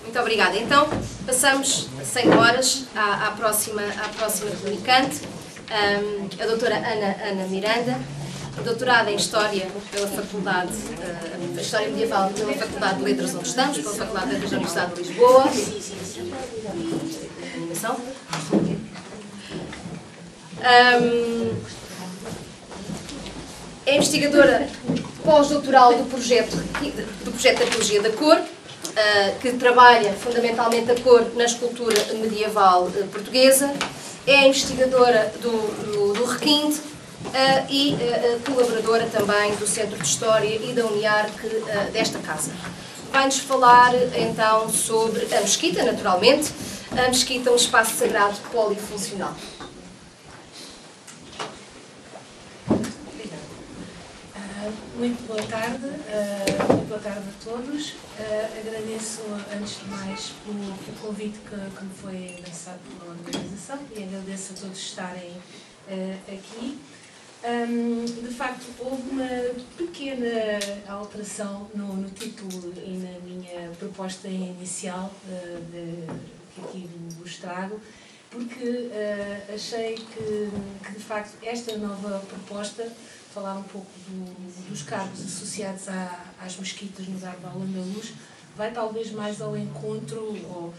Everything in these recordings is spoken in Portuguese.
Muito obrigada. Então, passamos sem horas à próxima comunicante, a doutora Ana Miranda, doutorada em História pela Faculdade, História Medieval pela Faculdade de Letras onde estamos, pela Faculdade de Letras da Universidade de Lisboa. É investigadora pós-doutoral do projeto de Arqueologia da Cor, que trabalha fundamentalmente a cor na escultura medieval portuguesa, é investigadora do Requinte e colaboradora também do Centro de História e da UNIARC desta casa. Vai-nos falar então sobre a mesquita, naturalmente, a mesquita, um espaço sagrado polifuncional. Muito boa tarde a todos. Agradeço, antes de mais, o convite que me foi lançado pela organização e agradeço a todos estarem aqui. De facto, houve uma pequena alteração no título e na minha proposta inicial que aqui vos trago, porque achei que, de facto, esta nova proposta, falar um pouco dos cargos associados às mesquitas no Garbo Al-Andalus, vai talvez mais ao encontro, ou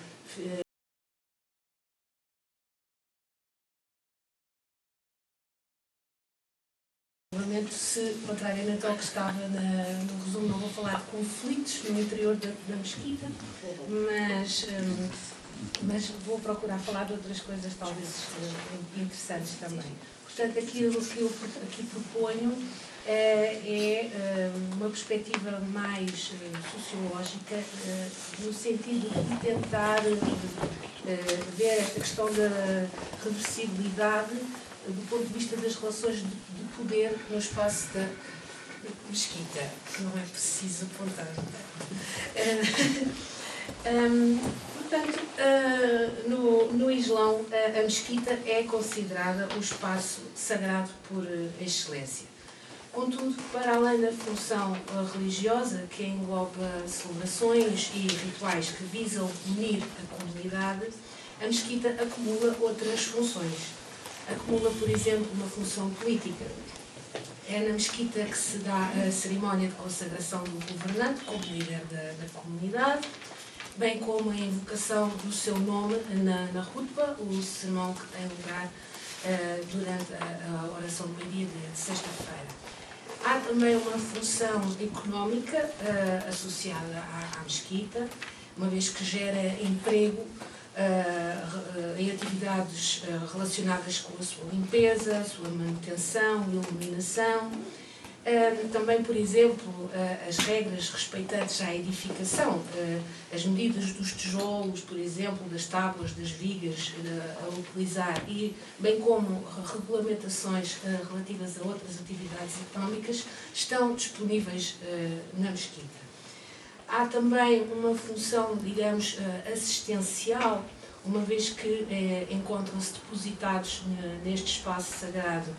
se, contrariamente ao que estava no resumo, não vou falar de conflitos no interior da mesquita, mas vou procurar falar de outras coisas talvez interessantes também. Portanto, aquilo que eu aqui proponho é uma perspectiva mais sociológica, no sentido de tentar ver esta questão da reversibilidade do ponto de vista das relações de poder no espaço da mesquita, que não é preciso apontar. Portanto, no Islão, a mesquita é considerada o espaço sagrado por excelência. Contudo, para além da função religiosa, que engloba celebrações e rituais que visam unir a comunidade, a mesquita acumula outras funções. Acumula, por exemplo, uma função política. É na mesquita que se dá a cerimónia de consagração do governante como líder da comunidade, bem como a invocação do seu nome na Hutba, o sermão que tem lugar durante a oração do meio-dia de sexta-feira. Há também uma função económica associada à mesquita, uma vez que gera emprego em atividades relacionadas com a sua limpeza, a sua manutenção, iluminação. Também, por exemplo, as regras respeitantes à edificação, as medidas dos tijolos, por exemplo, das tábuas, das vigas a utilizar, e bem como regulamentações relativas a outras atividades económicas, estão disponíveis na mesquita. Há também uma função, digamos, assistencial, uma vez que encontram-se depositados neste espaço sagrado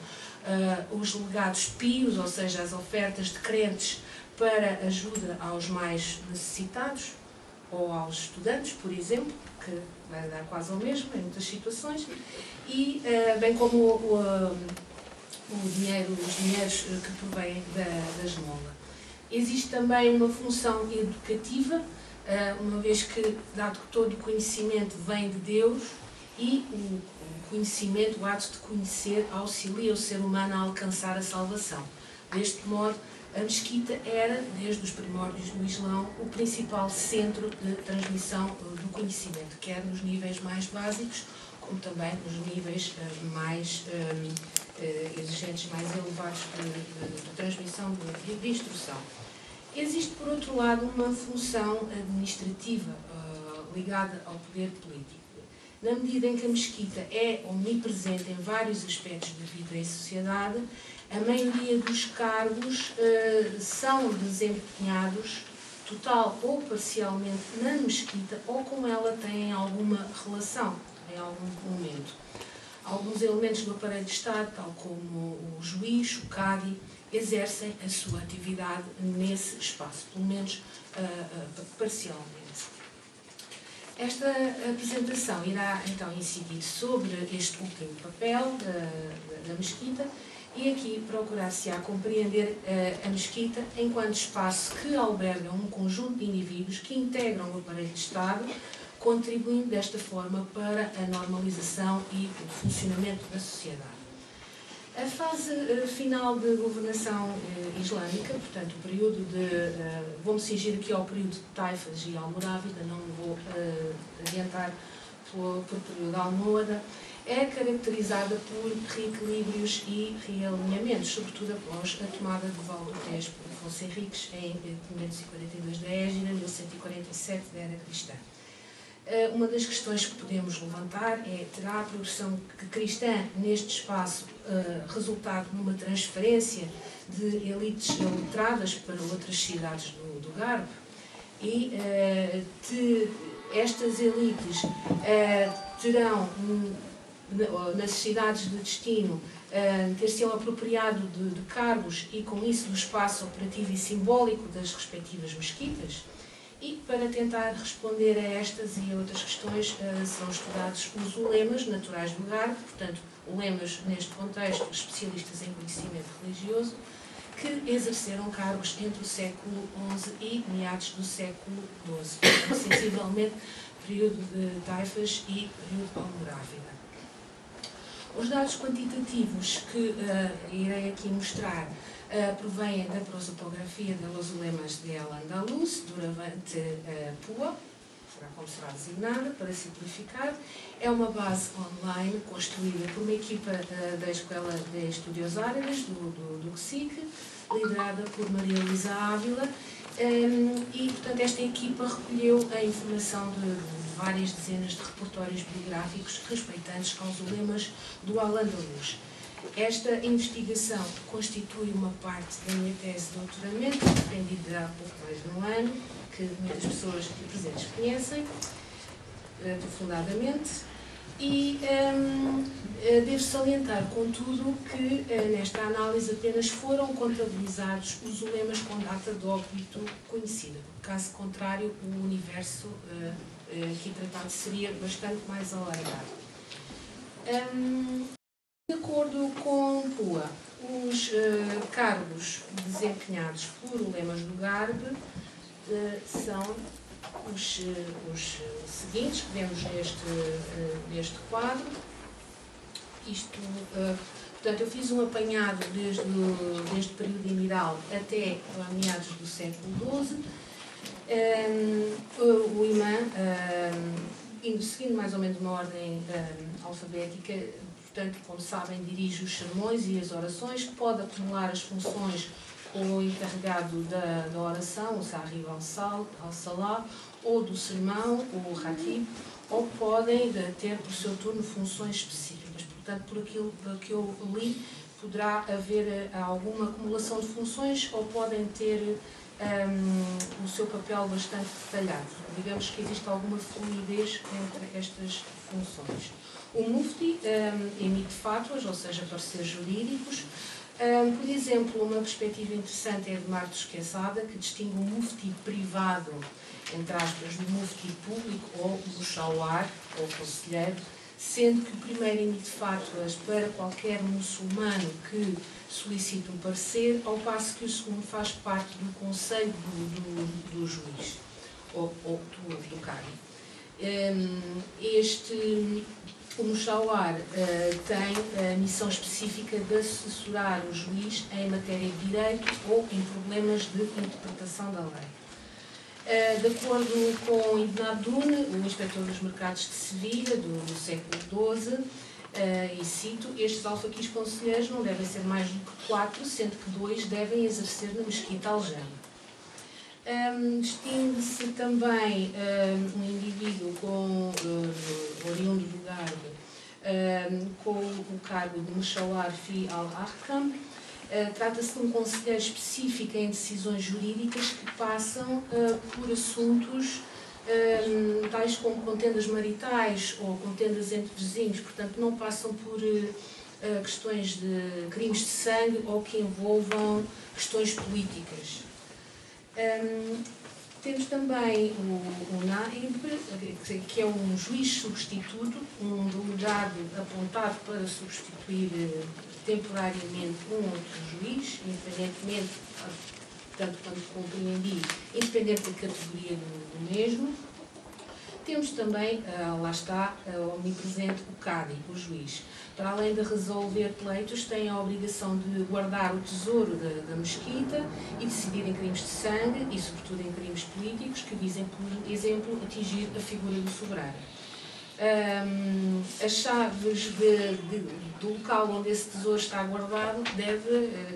os legados pios, ou seja, as ofertas de crentes para ajuda aos mais necessitados, ou aos estudantes, por exemplo, que vai dar quase ao mesmo em muitas situações, e bem como os dinheiros que provêm da esmola. Existe também uma função educativa, uma vez que, dado que todo o conhecimento vem de Deus, e o conhecimento, o ato de conhecer, auxilia o ser humano a alcançar a salvação. Deste modo, a mesquita era, desde os primórdios do Islão, o principal centro de transmissão do conhecimento, quer nos níveis mais básicos, como também nos níveis mais exigentes, mais elevados de transmissão de instrução. Existe, por outro lado, uma função administrativa ligada ao poder político. Na medida em que a mesquita é omnipresente em vários aspectos da vida em sociedade, a maioria dos cargos são desempenhados, total ou parcialmente, na mesquita ou com ela têm alguma relação em algum momento. Alguns elementos do aparelho de Estado, tal como o juiz, o cádi, exercem a sua atividade nesse espaço, pelo menos parcialmente. Esta apresentação irá então incidir sobre este último papel da mesquita e aqui procurar-se-á compreender a mesquita enquanto espaço que alberga um conjunto de indivíduos que integram o aparelho de Estado, contribuindo desta forma para a normalização e o funcionamento da sociedade. A fase final de governação islâmica, portanto, o período de... vou-me cingir aqui ao período de Taifas e Almorávida, não me vou adiantar por período de Almohada, é caracterizada por reequilíbrios e realinhamentos, sobretudo após a tomada de Valdez por Afonso Henriques em 542 da Égina, 1147 da Era Cristã. Uma das questões que podemos levantar é: terá a progressão cristã neste espaço resultado numa transferência de elites letradas para outras cidades do Garbo? E estas elites terão, nas cidades de destino, ter-se-ão apropriado de cargos e, com isso, do espaço operativo e simbólico das respectivas mesquitas? E, para tentar responder a estas e a outras questões, são estudados os ulemas naturais do Garbo, portanto, ulemas, neste contexto, especialistas em conhecimento religioso, que exerceram cargos entre o século XI e meados do século XII, portanto, sensivelmente período de Taifas e período de Almorávida. Os dados quantitativos que irei aqui mostrar provém da prosopografia de Los Ulemas de Al-Andalus, durante Pua, será como será designada, para simplificar. É uma base online construída por uma equipa da Escola de Estudios Árabes, do CSIC, liderada por Maria Luísa Ávila, e, portanto, esta equipa recolheu a informação de várias dezenas de repertórios bibliográficos respeitantes aos ulemas do Al-Andalus. Esta investigação constitui uma parte da minha tese de doutoramento, defendida há pouco mais de um ano, que muitas pessoas aqui presentes conhecem profundamente, e devo salientar, contudo, que nesta análise apenas foram contabilizados os ulemas com data de óbito conhecida. Caso contrário, o universo aqui tratado seria bastante mais alargado. De acordo com Pua, os cargos desempenhados por ulemas do Garbo são os seguintes, que vemos neste quadro. Portanto, eu fiz um apanhado desde o período emiral até meados do século XII. O imã, seguindo mais ou menos uma ordem alfabética, portanto, como sabem, dirige os sermões e as orações, que pode acumular as funções com o encarregado da oração, o Sahib al-Salah, ou do sermão, o Ratib, ou podem ter por seu turno funções específicas. Portanto, por aquilo que eu li, poderá haver alguma acumulação de funções ou podem ter o seu papel bastante detalhado. Digamos que existe alguma fluidez entre estas funções. O Mufti emite fátuas, ou seja, pareceres jurídicos. Por exemplo, uma perspectiva interessante é de Marcos Quesada, que distingue o Mufti privado, entre aspas, do Mufti público ou do Shawar, ou conselheiro, sendo que o primeiro emite fátuas para qualquer muçulmano que solicite um parecer, ao passo que o segundo faz parte do conselho do juiz, ou do Qadi. O Mushawar tem a missão específica de assessorar o juiz em matéria de direito ou em problemas de interpretação da lei. De acordo com Ibn Abdun, o inspetor dos mercados de Sevilha, do século XII, e cito: estes alfaquis conselheiros não devem ser mais do que 4, sendo que 2 devem exercer na mesquita aljama. Distingue-se também um indivíduo oriundo do Garbo com o cargo de Mushawar fi al-Ahkam. Trata-se de um conselheiro específico em decisões jurídicas que passam por assuntos tais como contendas maritais ou contendas entre vizinhos, portanto não passam por questões de crimes de sangue ou que envolvam questões políticas. Temos também o Naib, que é um juiz substituto, um delegado apontado para substituir temporariamente um outro juiz, independentemente, tanto quanto compreendi, independente da categoria do mesmo. Temos também, lá está, omnipresente o Cadi, o juiz. Para além de resolver pleitos, tem a obrigação de guardar o tesouro da mesquita e decidir em crimes de sangue e, sobretudo, em crimes políticos que visem, por exemplo, atingir a figura do soberano. As chaves do local onde esse tesouro está guardado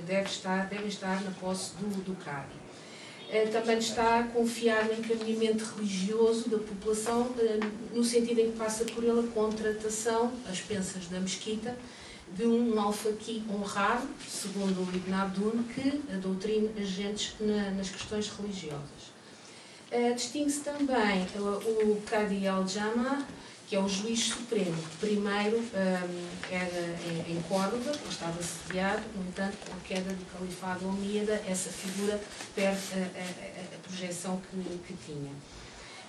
devem estar na posse do Cadi. Também está confiado no encaminhamento religioso da população, no sentido em que passa por ele a contratação, às expensas da mesquita, de um alfaqui honrado, segundo o Ibn Abdun, que doutrina agentes nas questões religiosas. Distingue-se também o Qadi al-Jama, que é o juiz supremo. Primeiro era em Córdoba, que estava sediado, no entanto, com a queda do califado omíada, essa figura perde a projeção que tinha.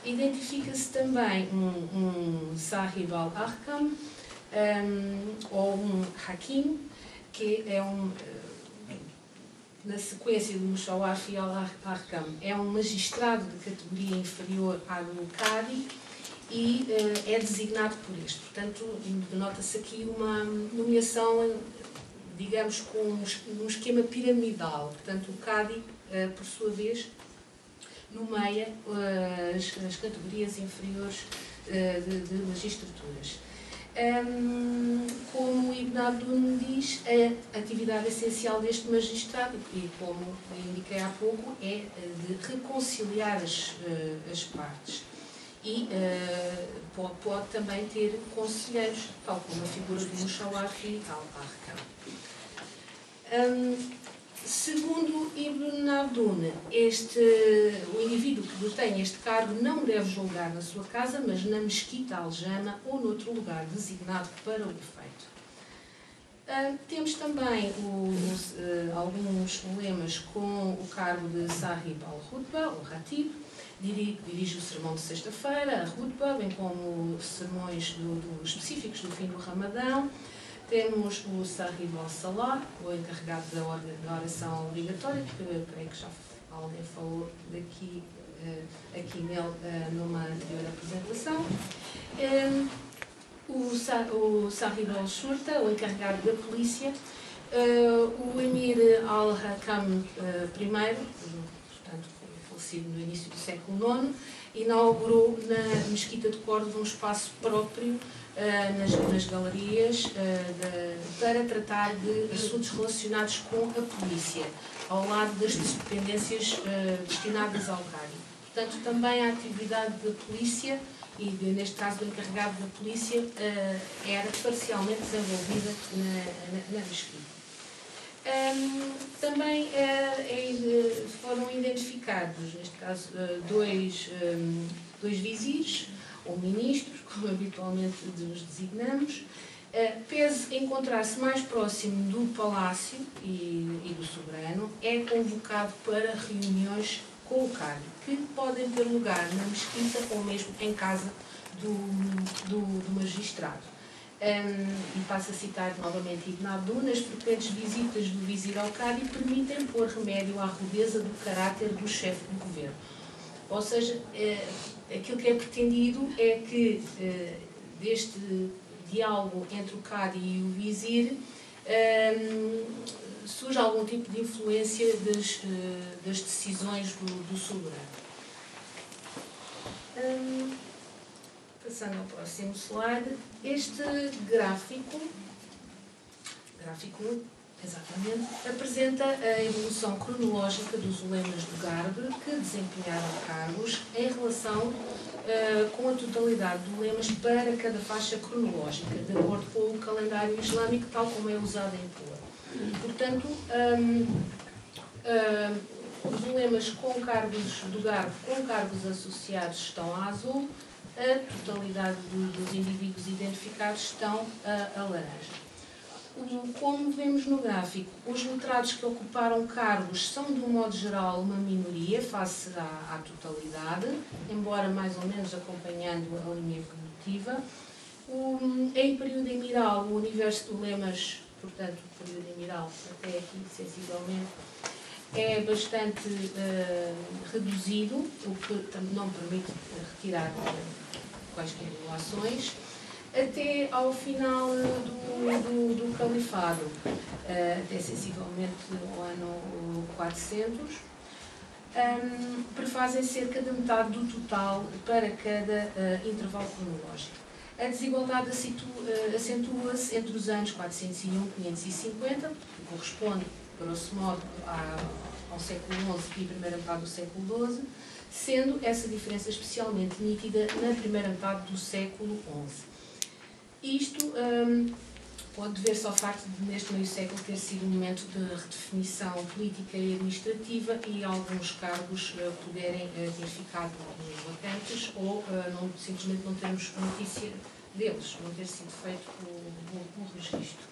Identifica-se também um Sahib al-Arqam, ou um Hakim, que é na sequência do Mushawafi al-Arqam, é um magistrado de categoria inferior à do Qadi, e é designado por este. Portanto, denota-se aqui uma nomeação, digamos, com um esquema piramidal. Portanto, o Qadi, por sua vez, nomeia as categorias inferiores de magistraturas. Como Ibn Abdun diz, a atividade essencial deste magistrado, e como indiquei há pouco, é de reconciliar as partes. E pode também ter conselheiros, tal como a figura do Mushawafi al-Arqam. Segundo Ibn Abdun, o indivíduo que detém este cargo não deve julgar na sua casa, mas na mesquita al-Jama ou noutro lugar designado para o efeito. Temos também alguns lemas com o cargo de Sahib al-Hutba, ou Ratib. Dirige o sermão de sexta-feira, a Hutba, bem como sermões específicos do fim do Ramadão. Temos o Sahib al-Salah, o encarregado da oração obrigatória, que eu creio que já alguém falou aqui nele numa anterior apresentação. O Sahib al-Shurta, o encarregado da polícia. O Emir al-Hakam I, falecido no início do século IX, inaugurou na Mesquita de Córdoba um espaço próprio nas galerias para tratar de assuntos relacionados com a polícia, ao lado das dependências destinadas ao Cadi. Portanto, também a atividade da polícia, e neste caso do encarregado da polícia, era parcialmente desenvolvida na Mesquita. Também foram identificados, neste caso, dois vizires, ou ministros, como habitualmente os designamos, pese encontrar-se mais próximo do palácio e do soberano, é convocado para reuniões com o Cadi, que podem ter lugar na mesquita ou mesmo em casa do magistrado. E passo a citar novamente Ibn Abdun: as frequentes visitas do vizir ao Cadi permitem pôr remédio à rudeza do caráter do chefe do governo. Ou seja, aquilo que é pretendido é que deste diálogo entre o Cadi e o vizir surge algum tipo de influência das decisões do soberano. Passando ao próximo slide, este gráfico 1, exatamente, apresenta a evolução cronológica dos ulemas do Garbe que desempenharam cargos em relação com a totalidade de ulemas para cada faixa cronológica, de acordo com o calendário islâmico, tal como é usado em Pua. Portanto, os ulemas com cargos do Garbe, com cargos associados, estão a azul. A totalidade dos indivíduos identificados estão a laranja. Como vemos no gráfico, os letrados que ocuparam cargos são, de um modo geral, uma minoria face à totalidade, embora mais ou menos acompanhando a linha evolutiva. Em período emiral, o universo de lemas, portanto, o período emiral até aqui, sensivelmente, é bastante reduzido, o que não permite retirar quaisquer relações, até ao final do califado, até sensivelmente ao ano 400, prefazem cerca de metade do total para cada intervalo cronológico. A desigualdade acentua-se entre os anos 401 e 550, que corresponde, grosso modo, ao século XI e primeira metade do século XII, sendo essa diferença especialmente nítida na primeira metade do século XI. Isto pode dever-se ao facto de, neste meio século, ter sido um momento de redefinição política e administrativa e alguns cargos poderem ter ficado vacantes ou simplesmente não termos notícia deles, não ter sido feito o registro.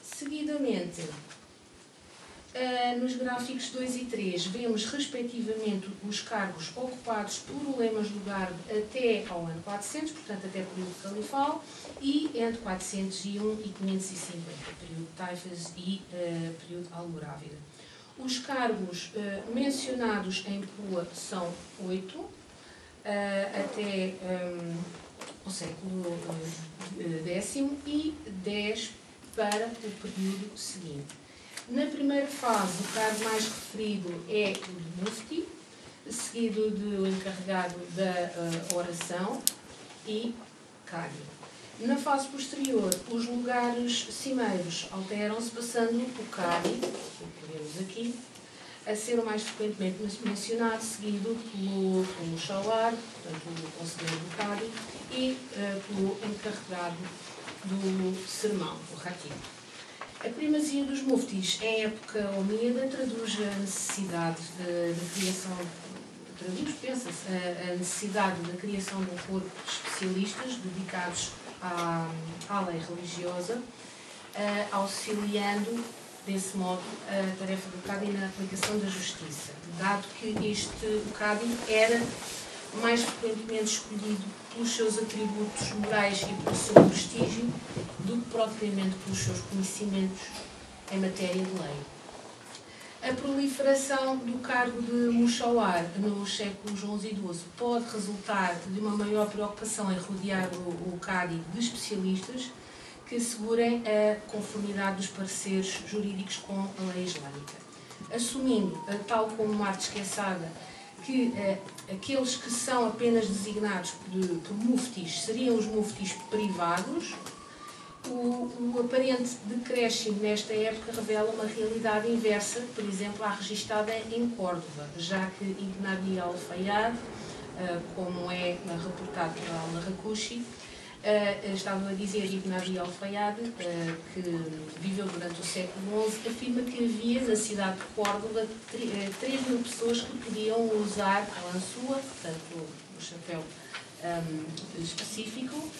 Seguidamente, nos gráficos 2 e 3, vemos respectivamente os cargos ocupados por ulemas do Garbe até ao ano 400, portanto até o período califal, e entre 401 e 550, período Taifas e período Almorávida. Os cargos mencionados em Pua são 8, até o século X e 10 para o período seguinte. Na primeira fase, o cargo mais referido é o de Mufti, seguido do encarregado da oração e Qadi. Na fase posterior, os lugares cimeiros alteram-se, passando o Qadi, que vemos aqui, a ser o mais frequentemente mencionado, seguido pelo Mushawar, portanto, o conselheiro do Qadi, e pelo encarregado do sermão, o Ratib. A primazia dos muftis em época omíada traduz a necessidade de criação, pensa-se, a necessidade da criação de um corpo de especialistas dedicados à lei religiosa, auxiliando, desse modo, a tarefa do Qadi na aplicação da justiça, dado que o Qadi era mais frequentemente escolhido pelos seus atributos morais e pelo seu prestígio do que propriamente pelos seus conhecimentos em matéria de lei. A proliferação do cargo de Mushawar nos séculos XI e XII pode resultar de uma maior preocupação em rodear o Qadi de especialistas que assegurem a conformidade dos pareceres jurídicos com a lei islâmica, assumindo, tal como Marte esqueçada, que aqueles que são apenas designados por muftis seriam os muftis privados. O aparente decréscimo nesta época revela uma realidade inversa, por exemplo, a registada em Córdoba, já que Ibn Abi al-Fayyad, como é reportado por Al-Rakushi, estava a dizer Ibn Abi al-Fayyad, que viveu durante o século XI, afirma que havia na cidade de Córdoba 3.000 pessoas que podiam usar a lançua, portanto o chapéu específico,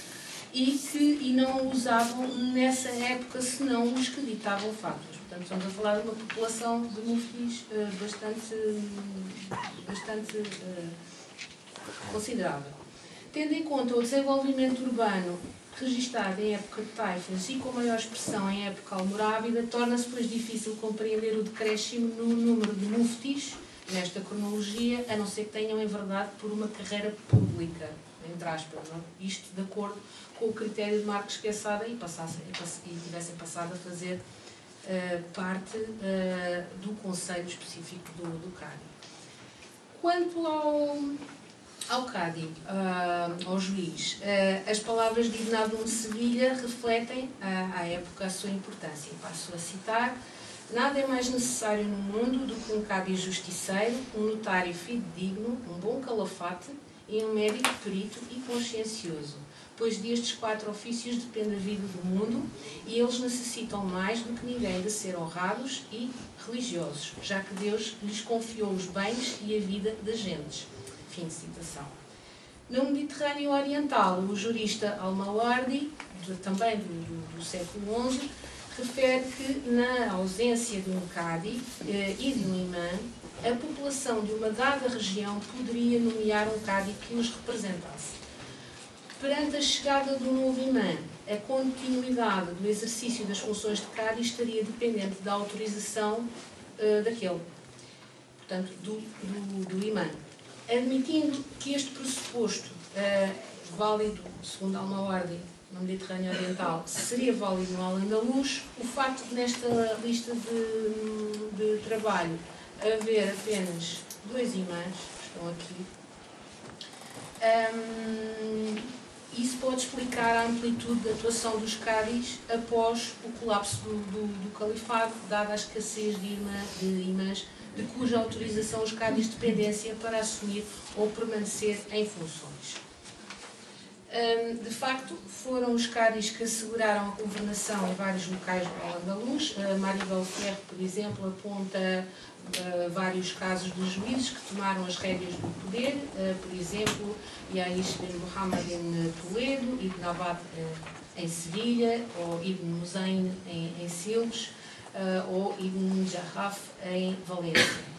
e não usavam nessa época senão os que ditavam fatos. Portanto, estamos a falar de uma população de muftis bastante considerável. Tendo em conta o desenvolvimento urbano registado em época de Taifas e com maior expressão em época almorávida, torna-se, pois, difícil compreender o decréscimo no número de muftis nesta cronologia, a não ser que tenham enverdado por uma carreira pública, entre aspas, não? Isto de acordo com o critério de Marcos Quesada e tivessem passado a fazer parte do conselho específico do Qadi. Quanto ao Qadi, ao juiz, as palavras de Ibn Abdul de Sevilha refletem à época a sua importância. Passo a citar: nada é mais necessário no mundo do que um Qadi justiceiro, um notário fidedigno, um bom calafate e um médico perito e consciencioso, pois destes 4 ofícios depende a vida do mundo e eles necessitam mais do que ninguém de ser honrados e religiosos, já que Deus lhes confiou os bens e a vida das gentes. Fim de citação. No Mediterrâneo Oriental, o jurista Al-Mawardi também do século XI, refere que, na ausência de um Cadi e de um imã, a população de uma dada região poderia nomear um Cadi que os representasse. Perante a chegada do novo imã, a continuidade do exercício das funções de Cadi estaria dependente da autorização daquele, portanto, do imã. Admitindo que este pressuposto, válido segundo a Almohade no Mediterrâneo Oriental, seria válido no Al-Andalus, o facto de nesta lista de trabalho haver apenas 2 imãs, que estão aqui, isso pode explicar a amplitude da atuação dos Cadis após o colapso do califado, dada a escassez de imãs, de cuja autorização os Cadis dependência para assumir ou permanecer em funções. De facto, foram os Cadis que asseguraram a governação em vários locais do Al-Andalus. Maribel Ferro, por exemplo, aponta vários casos de juízes que tomaram as rédeas do poder, por exemplo, Yaish bin Muhammad em Toledo, Ibn Abad em Sevilha, ou Ibn Muzayn em Silves, ou Ibn Jarraf em Valência.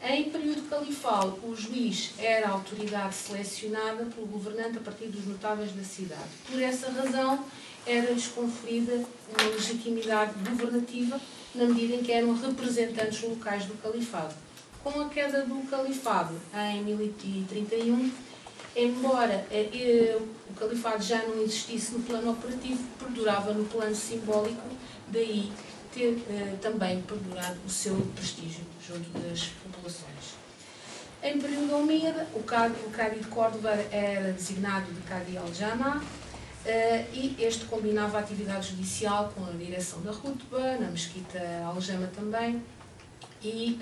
Em período califal, o juiz era a autoridade selecionada pelo governante a partir dos notáveis da cidade. Por essa razão, era-lhes conferida uma legitimidade governativa na medida em que eram representantes locais do califado. Com a queda do califado em 1031, embora o califado já não existisse no plano operativo, perdurava no plano simbólico, daí ter também perdurado o seu prestígio junto das populações. Em período omíada, o Cadi de Córdoba era designado de Cadi al-Jama, e este combinava a atividade judicial com a direção da Rutba, na mesquita al-Jama também, e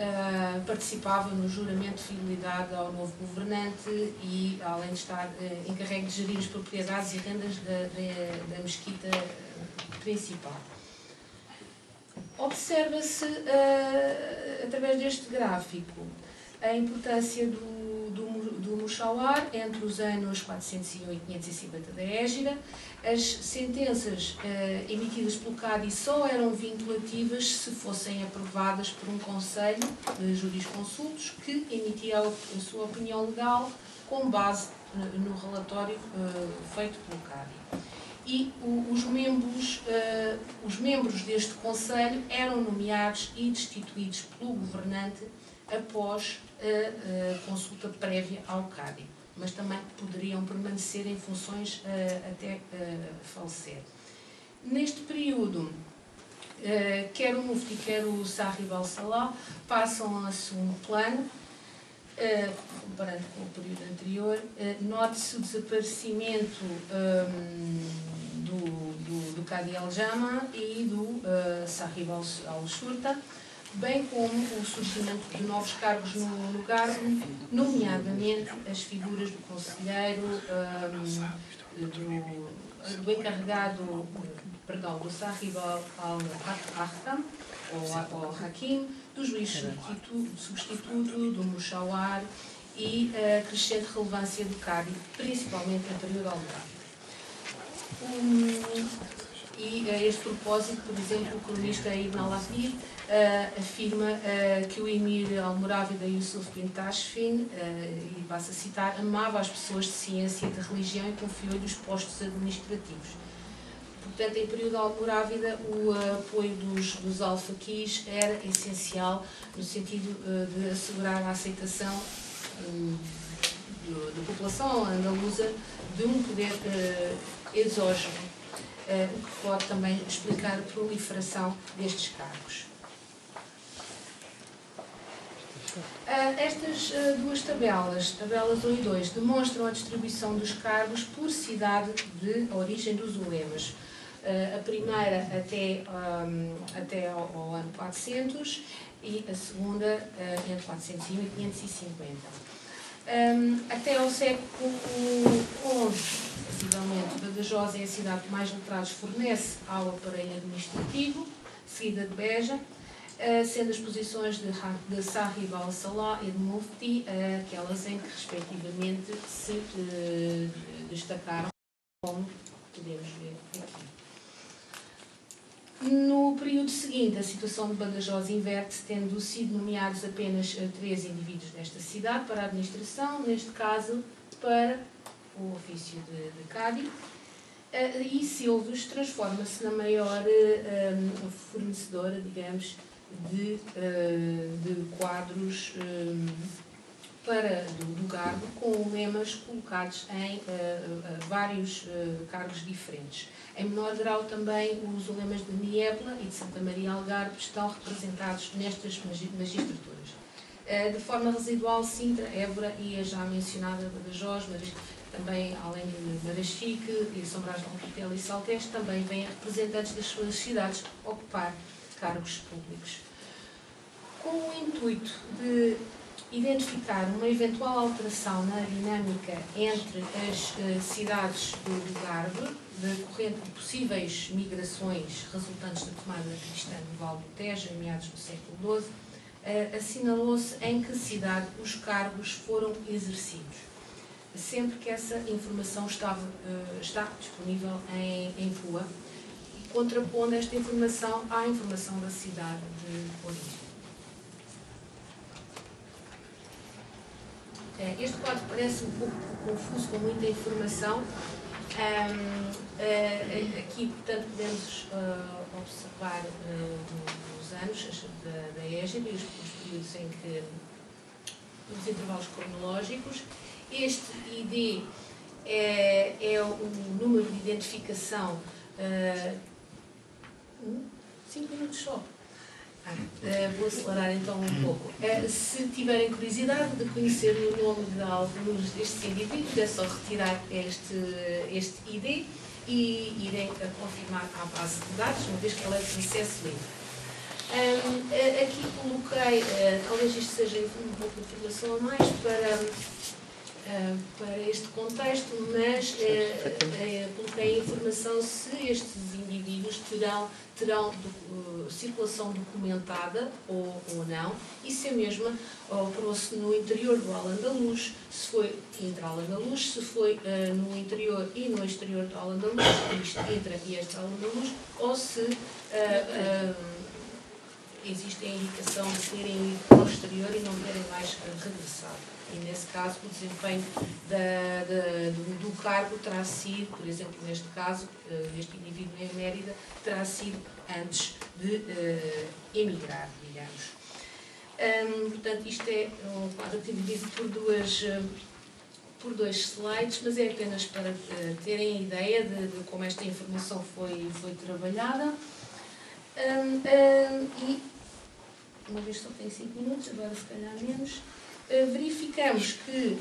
participava no juramento de fidelidade ao novo governante e, além de estar encarregue de gerir as propriedades e rendas da mesquita principal. Observa-se, através deste gráfico, a importância do Mushawar entre os anos 401 e 550 da Égira. As sentenças emitidas pelo Cadi só eram vinculativas se fossem aprovadas por um conselho de jurisconsultos que emitia a sua opinião legal com base no relatório feito pelo Cadi. E os membros deste conselho eram nomeados e destituídos pelo governante após a consulta prévia ao Cadi, mas também poderiam permanecer em funções até falecer. Neste período, quer o Mufti, quer o Sahib al-Salah passam a segundo plano, comparando com o período anterior. Note-se o desaparecimento do Cadi al-Jama e do Sahib al-Shurta, bem como o surgimento de novos cargos no lugar, nomeadamente as figuras do conselheiro, do encarregado, do Sahib al-Ahkam, ou Hakim, do juiz substituto, do Mushawar e a crescente relevância do Cadi, principalmente no período almorávido. E a este propósito, por exemplo, o cronista Ibn al-Athir afirma que o emir almorávida Yusuf bin Tashfin, e passo a citar, amava as pessoas de ciência e de religião e confiou-lhe os postos administrativos. Portanto, em período almorávida, o apoio dos alfaquis era essencial no sentido de assegurar a aceitação da população andaluza de um poder exógeno, o que pode também explicar a proliferação destes cargos. Estas duas tabelas 1 e 2, demonstram a distribuição dos cargos por cidade de origem dos ulemas. A primeira até ao ano 400 e a segunda entre 401 e 550. Até ao século XI, possivelmente, Badajoz é a cidade que mais letrados fornece ao aparelho administrativo, seguida de Beja, sendo as posições de Sahib al-Salah e de Mufti aquelas em que, respectivamente, se destacaram como podemos ver aqui. No período seguinte, a situação de Badajoz inverte-se, tendo sido nomeados apenas 3 indivíduos desta cidade para a administração, neste caso para o ofício de Cádiz, e Silves transforma-se na maior fornecedora, digamos, de quadros do cargo, com lemas colocados em vários cargos diferentes. Em menor grau também os lemas de Niebla e de Santa Maria Algarve estão representados nestas magistraturas. De forma residual, Sintra, Évora e a já mencionada Badajoz, mas também, além de Marachique, e São Brás de Alcatel e Salteste, também vêm representantes das suas cidades ocupar cargos públicos. Com o intuito de identificar uma eventual alteração na dinâmica entre as cidades do Algarve, decorrente de possíveis migrações resultantes da tomada cristã do Val do Tejo, em meados do século XII, assinalou-se em que cidade os cargos foram exercidos, sempre que essa informação está disponível em rua, contrapondo esta informação à informação da cidade de origem. Este quadro parece um pouco confuso, com muita informação. Aqui, portanto, podemos observar os anos da égide, os períodos em que os intervalos cronológicos. Este ID é o número de identificação. 5 minutos só. Vou acelerar então um pouco. Se tiverem curiosidade de conhecer o nome de alguns destes indivíduos, é só retirar este ID e irem a confirmar à base de dados, uma vez que ela é de acesso livre. Aqui coloquei, talvez isto seja um pouco de informação a mais para este contexto, mas coloquei a informação se estes indivíduos terão circulação documentada ou não, e se a mesma operou-se no interior do Al-Andalus, se foi intra-Al-Andalus, se foi no interior e no exterior do Al-Andalus, isto intra e extra-Al-Andalus, ou se existe a indicação de terem ido para o exterior e não terem mais regressado. E, nesse caso, o desempenho do cargo terá sido, por exemplo, neste caso, este indivíduo em Mérida, terá sido antes de emigrar, digamos. Portanto, isto é um quadro dividido por dois slides, mas é apenas para terem ideia de como esta informação foi trabalhada. E, uma vez só tem 5 minutos, agora se calhar menos, verificamos que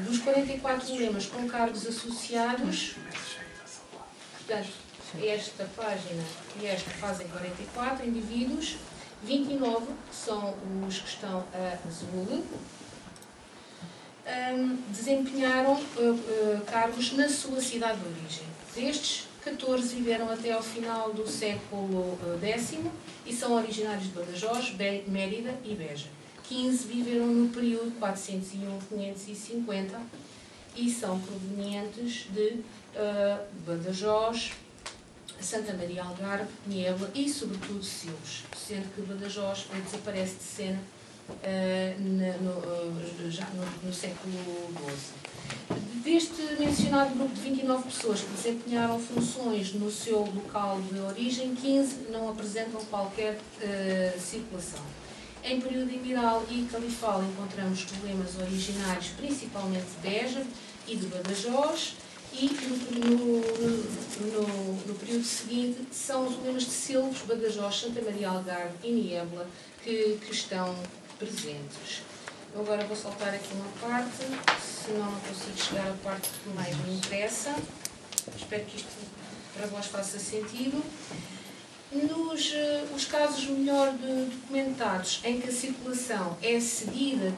dos 44 lemas com cargos associados, portanto, esta página e esta fazem 44 indivíduos, 29 são os que estão a azul, desempenharam cargos na sua cidade de origem. Destes, 14 viveram até ao final do século X e são originários de Badajoz, Mérida e Beja. 15 viveram no período 401-550 e são provenientes de Badajoz, Santa Maria Algarve, Niebla e, sobretudo, Silves, sendo que Badajoz desaparece de cena já no século XII. Deste mencionado grupo de 29 pessoas que desempenharam funções no seu local de origem, 15 não apresentam qualquer circulação. Em período emiral e califal encontramos problemas originários principalmente de Beja e de Badajoz, e no período seguinte são os problemas de Silves, Badajoz, Santa Maria Algarve e Niebla que estão presentes. Eu agora vou saltar aqui uma parte, senão não consigo chegar à parte que mais me interessa. Espero que isto para vós faça sentido. Os casos melhor documentados em que a circulação é seguida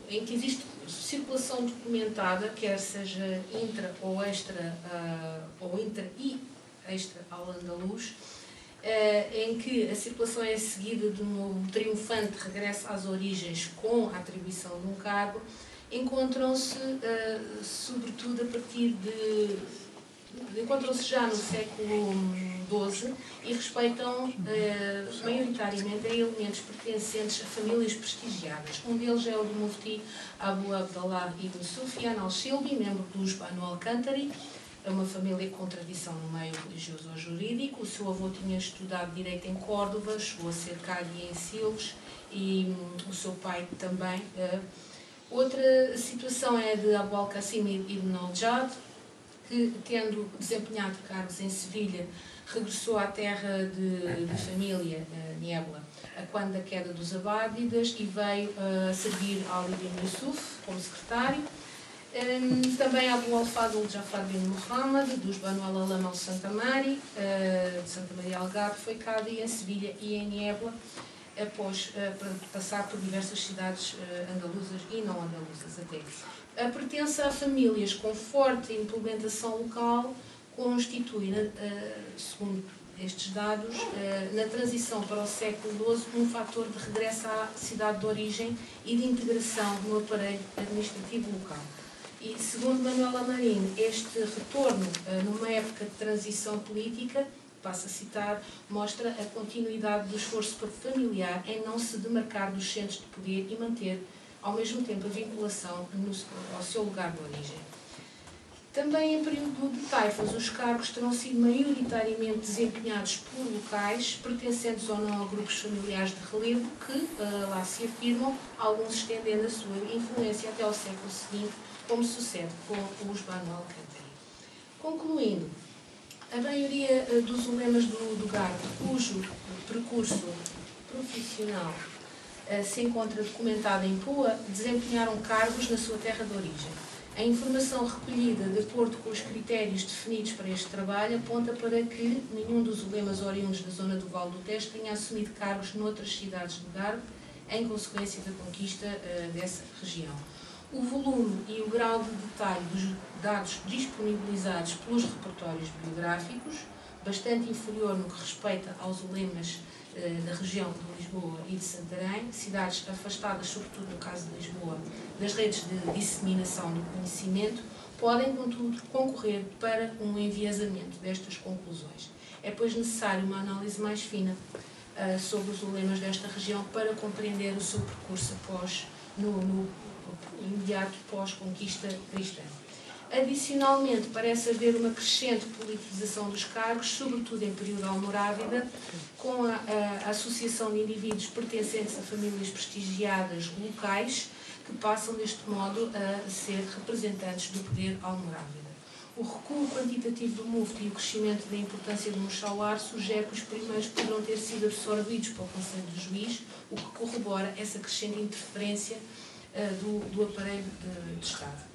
em que existe circulação documentada, quer seja intra ou extra, ou intra e extra ao andaluz, em que a circulação é seguida de um triunfante regresso às origens com a atribuição de um cargo, encontram-se sobretudo a partir encontram-se já no século XII e respeitam maioritariamente a elementos pertencentes a famílias prestigiadas. Um deles é o do Mufti Abu Abdallah ibn Sufyan al-Shilbi, membro dos Banu al-Qantari, é uma família com tradição no meio religioso ou jurídico. O seu avô tinha estudado Direito em Córdoba, chegou a ser Cadi em Silves e o seu pai também. Outra situação é de Abu al-Qasim ibn al-Jad, que, tendo desempenhado cargos em Sevilha, regressou à terra de família, Niebla, quando da queda dos Abádidas, e veio servir Ali ibn Yusuf como secretário. Também Abu al-Fadl Jafar bin Muhammad, dos Banu al-Alam al-Santa Mari, de Santa Maria Algarve, foi Cadi em Sevilha e em Niebla, após passar por diversas cidades andaluzas e não andaluzas até. A pertença a famílias com forte implementação local constitui, segundo estes dados, na transição para o século XII, um fator de regresso à cidade de origem e de integração no aparelho administrativo local. E, segundo Manuel Amarim, este retorno, numa época de transição política, passo a citar, mostra a continuidade do esforço familiar em não se demarcar dos centros de poder e manter, ao mesmo tempo, a vinculação ao seu lugar de origem. Também em período de taifas, os cargos terão sido maioritariamente desempenhados por locais, pertencentes ou não a grupos familiares de relevo, que lá se afirmam, alguns estendendo a sua influência até ao século seguinte, como sucede com os Banu al-Qantari. Concluindo, a maioria dos ulemas do Garde, cujo percurso profissional se encontra documentado em Pua, desempenharam cargos na sua terra de origem. A informação recolhida de acordo com os critérios definidos para este trabalho aponta para que nenhum dos ulemas oriundos da zona do Vale do Tejo tenha assumido cargos noutras cidades do Garde em consequência da conquista dessa região. O volume e o grau de detalhe dos dados disponibilizados pelos repertórios biográficos, bastante inferior no que respeita aos ulemas da região de Lisboa e de Santarém, cidades afastadas, sobretudo no caso de Lisboa, das redes de disseminação do conhecimento, podem, contudo, concorrer para um enviesamento destas conclusões. É, pois, necessário uma análise mais fina sobre os ulemas desta região para compreender o seu percurso no imediato pós-conquista cristã. Adicionalmente, parece haver uma crescente politização dos cargos, sobretudo em período almorávida, com a associação de indivíduos pertencentes a famílias prestigiadas locais, que passam deste modo a ser representantes do poder almorávida. O recuo quantitativo do mufti e o crescimento da importância do muxawar sugere que os primeiros poderão ter sido absorvidos pelo Conselho de Juiz, o que corrobora essa crescente interferência do aparelho de Estado.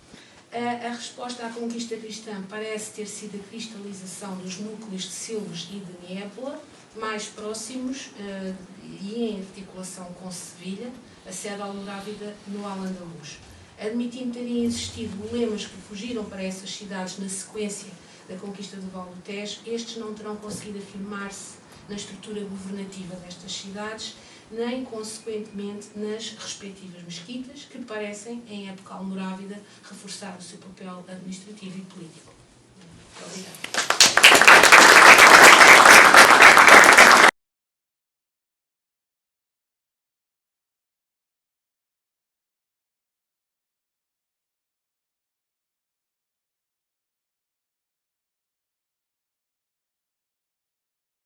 A resposta à conquista cristã parece ter sido a cristalização dos núcleos de Silves e de Niebla, mais próximos e em articulação com Sevilha, a sede almorávida no Al-Andalus. Admitindo terem existido ulemas que fugiram para essas cidades na sequência da conquista do Vale do Tejo, estes não terão conseguido afirmar-se na estrutura governativa destas cidades, nem, consequentemente, nas respectivas mesquitas, que parecem, em época almorávida, reforçar o seu papel administrativo e político.